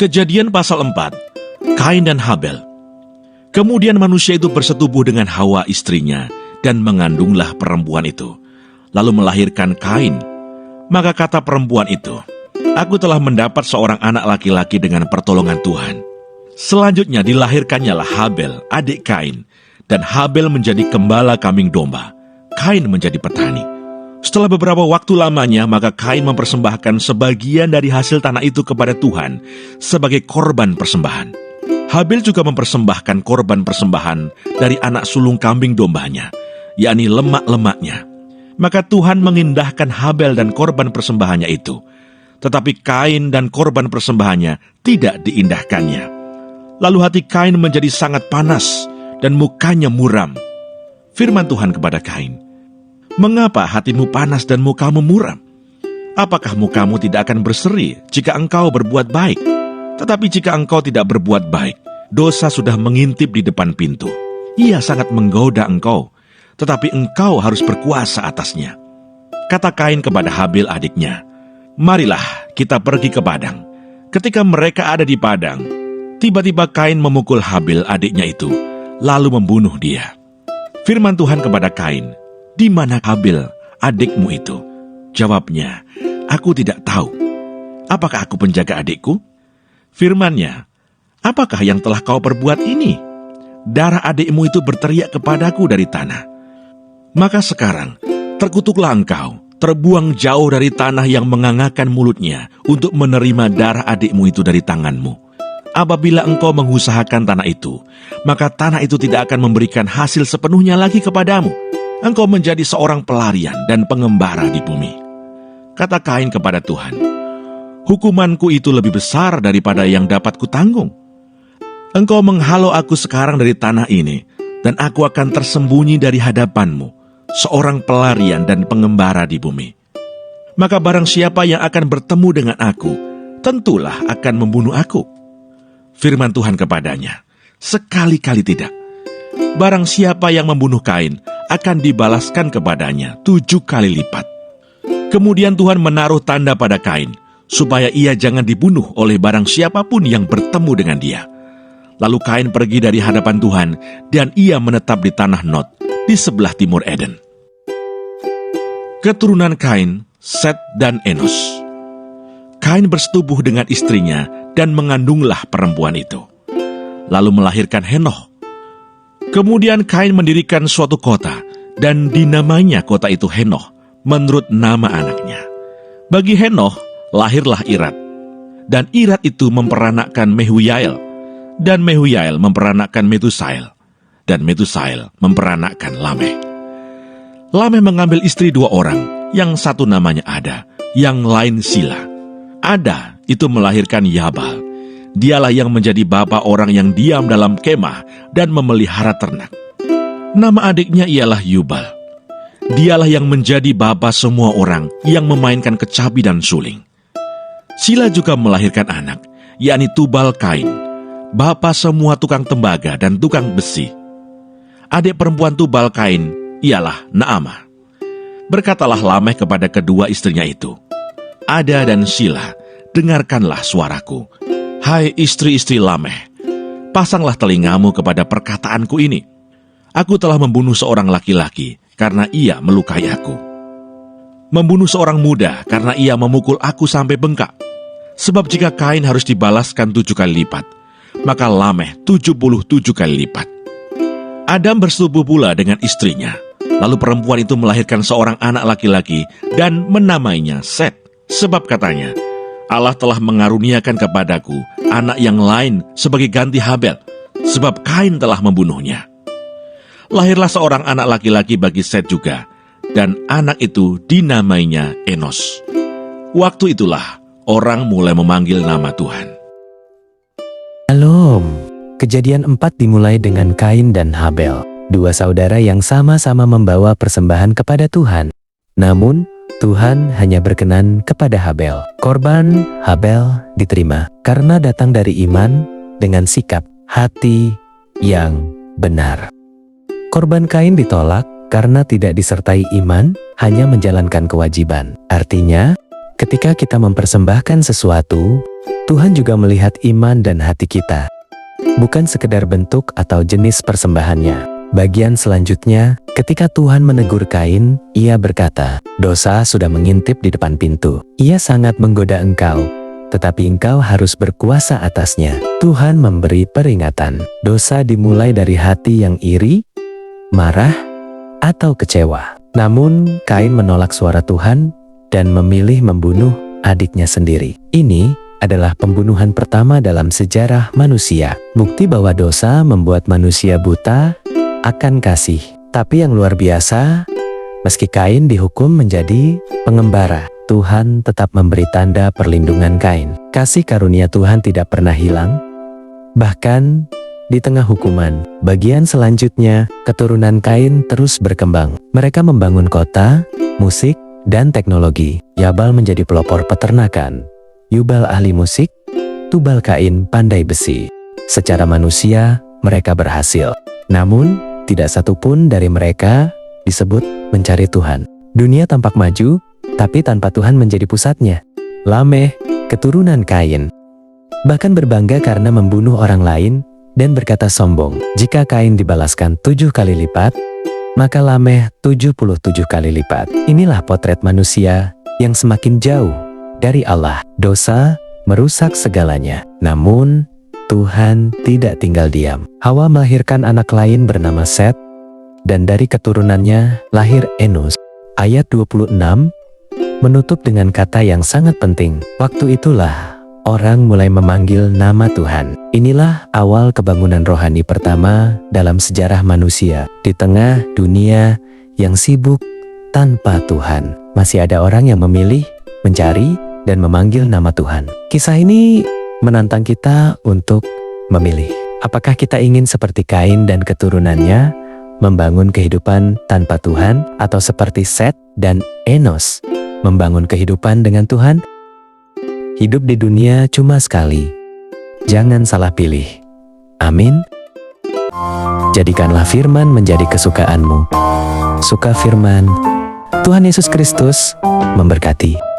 Kejadian pasal 4, Kain dan Habel. Kemudian manusia itu bersetubuh dengan Hawa istrinya, dan mengandunglah perempuan itu, lalu melahirkan Kain. Maka kata perempuan itu, "Aku telah mendapat seorang anak laki-laki dengan pertolongan Tuhan." Selanjutnya dilahirkannya Habel, adik Kain, dan Habel menjadi gembala kambing domba. Kain menjadi petani. Setelah beberapa waktu lamanya, maka Kain mempersembahkan sebagian dari hasil tanah itu kepada Tuhan sebagai korban persembahan. Habel juga mempersembahkan korban persembahan dari anak sulung kambing dombanya, yakni lemak-lemaknya. Maka Tuhan mengindahkan Habel dan korban persembahannya itu, tetapi Kain dan korban persembahannya tidak diindahkannya. Lalu hati Kain menjadi sangat panas dan mukanya muram. Firman Tuhan kepada Kain, "Mengapa hatimu panas dan mukamu muram? Apakah mukamu tidak akan berseri jika engkau berbuat baik? Tetapi jika engkau tidak berbuat baik, dosa sudah mengintip di depan pintu. Ia sangat menggoda engkau, tetapi engkau harus berkuasa atasnya." Kata Kain kepada Habel adiknya, "Marilah kita pergi ke padang." Ketika mereka ada di padang, tiba-tiba Kain memukul Habel adiknya itu, lalu membunuh dia. Firman Tuhan kepada Kain, "Di mana Habel, adikmu itu?" Jawabnya, "Aku tidak tahu. Apakah aku penjaga adikku?" Firman-Nya, "Apakah yang telah kau perbuat ini? Darah adikmu itu berteriak kepadaku dari tanah. Maka sekarang, terkutuklah engkau, terbuang jauh dari tanah yang mengangakan mulutnya untuk menerima darah adikmu itu dari tanganmu. Apabila engkau mengusahakan tanah itu, maka tanah itu tidak akan memberikan hasil sepenuhnya lagi kepadamu. Engkau menjadi seorang pelarian dan pengembara di bumi." Kata Kain kepada Tuhan, "Hukumanku itu lebih besar daripada yang dapat kutanggung. Engkau menghalau aku sekarang dari tanah ini, dan aku akan tersembunyi dari hadapanmu, seorang pelarian dan pengembara di bumi. Maka barang siapa yang akan bertemu dengan aku, tentulah akan membunuh aku." Firman Tuhan kepadanya, "Sekali-kali tidak. Barang siapa yang membunuh Kain, akan dibalaskan kepadanya 7 kali lipat." Kemudian Tuhan menaruh tanda pada Kain, supaya ia jangan dibunuh oleh barang siapapun yang bertemu dengan dia. Lalu Kain pergi dari hadapan Tuhan, dan ia menetap di tanah Nod, di sebelah timur Eden. Keturunan Kain, Set dan Enos. Kain bersetubuh dengan istrinya, dan mengandunglah perempuan itu, lalu melahirkan Henoh. Kemudian Kain mendirikan suatu kota, dan dinamainya kota itu Henoh, menurut nama anaknya. Bagi Henoh lahirlah Irad, dan Irad itu memperanakkan Mehuyael, dan Mehuyael memperanakkan Metusael, dan Metusael memperanakkan Lameh. Lameh mengambil istri 2 orang, yang satu namanya Ada, yang lain Sila. Ada itu melahirkan Yabal. Dialah yang menjadi bapa orang yang diam dalam kemah dan memelihara ternak. Nama adiknya ialah Yubal. Dialah yang menjadi bapa semua orang yang memainkan kecapi dan suling. Sila juga melahirkan anak, yakni Tubal Kain, bapa semua tukang tembaga dan tukang besi. Adik perempuan Tubal Kain ialah Naamah. Berkatalah Lameh kepada kedua istrinya itu, "Ada dan Sila, dengarkanlah suaraku. Hai istri-istri Lameh, pasanglah telingamu kepada perkataanku ini. Aku telah membunuh seorang laki-laki karena ia melukai aku. Membunuh seorang muda karena ia memukul aku sampai bengkak. Sebab jika Kain harus dibalaskan 7 kali lipat, maka Lameh 77 kali lipat." Adam bersetubuh pula dengan istrinya. Lalu perempuan itu melahirkan seorang anak laki-laki dan menamainya Set. Sebab katanya, "Allah telah mengaruniakan kepadaku anak yang lain sebagai ganti Habel, sebab Kain telah membunuhnya." Lahirlah seorang anak laki-laki bagi Set juga, dan anak itu dinamainya Enos. Waktu itulah orang mulai memanggil nama Tuhan. Shalom. Kejadian 4 dimulai dengan Kain dan Habel, 2 saudara yang sama-sama membawa persembahan kepada Tuhan. Namun, Tuhan hanya berkenan kepada Habel. Korban Habel diterima karena datang dari iman dengan sikap hati yang benar. Korban Kain ditolak karena tidak disertai iman, hanya menjalankan kewajiban. Artinya, ketika kita mempersembahkan sesuatu, Tuhan juga melihat iman dan hati kita, bukan sekedar bentuk atau jenis persembahannya. Bagian selanjutnya, ketika Tuhan menegur Kain, ia berkata, "Dosa sudah mengintip di depan pintu. Ia sangat menggoda engkau, tetapi engkau harus berkuasa atasnya." Tuhan memberi peringatan. Dosa dimulai dari hati yang iri, marah, atau kecewa. Namun, Kain menolak suara Tuhan dan memilih membunuh adiknya sendiri. Ini adalah pembunuhan pertama dalam sejarah manusia. Bukti bahwa dosa membuat manusia buta akan kasih. Tapi yang luar biasa, meski Kain dihukum menjadi pengembara, Tuhan tetap memberi tanda perlindungan Kain. Kasih karunia Tuhan tidak pernah hilang. Bahkan di tengah hukuman, bagian selanjutnya, keturunan Kain terus berkembang. Mereka membangun kota, musik, dan teknologi. Yabal menjadi pelopor peternakan, Yubal ahli musik, Tubal-Kain pandai besi. Secara manusia, mereka berhasil. Namun, tidak satu pun dari mereka disebut mencari Tuhan. Dunia tampak maju, tapi tanpa Tuhan menjadi pusatnya. Lameh, keturunan Kain, bahkan berbangga karena membunuh orang lain dan berkata sombong. Jika Kain dibalaskan 7 kali lipat, maka Lameh 77 kali lipat. Inilah potret manusia yang semakin jauh dari Allah. Dosa merusak segalanya. Namun, Tuhan tidak tinggal diam. Hawa melahirkan anak lain bernama Set, dan dari keturunannya lahir Enos. Ayat 26 menutup dengan kata yang sangat penting. Waktu itulah orang mulai memanggil nama Tuhan. Inilah awal kebangunan rohani pertama dalam sejarah manusia. Di tengah dunia yang sibuk tanpa Tuhan, masih ada orang yang memilih, mencari, dan memanggil nama Tuhan. Kisah ini menantang kita untuk memilih. Apakah kita ingin seperti Kain dan keturunannya, membangun kehidupan tanpa Tuhan, atau seperti Set dan Enos, membangun kehidupan dengan Tuhan? Hidup di dunia cuma sekali. Jangan salah pilih. Amin. Jadikanlah firman menjadi kesukaanmu. Suka firman. Tuhan Yesus Kristus memberkati.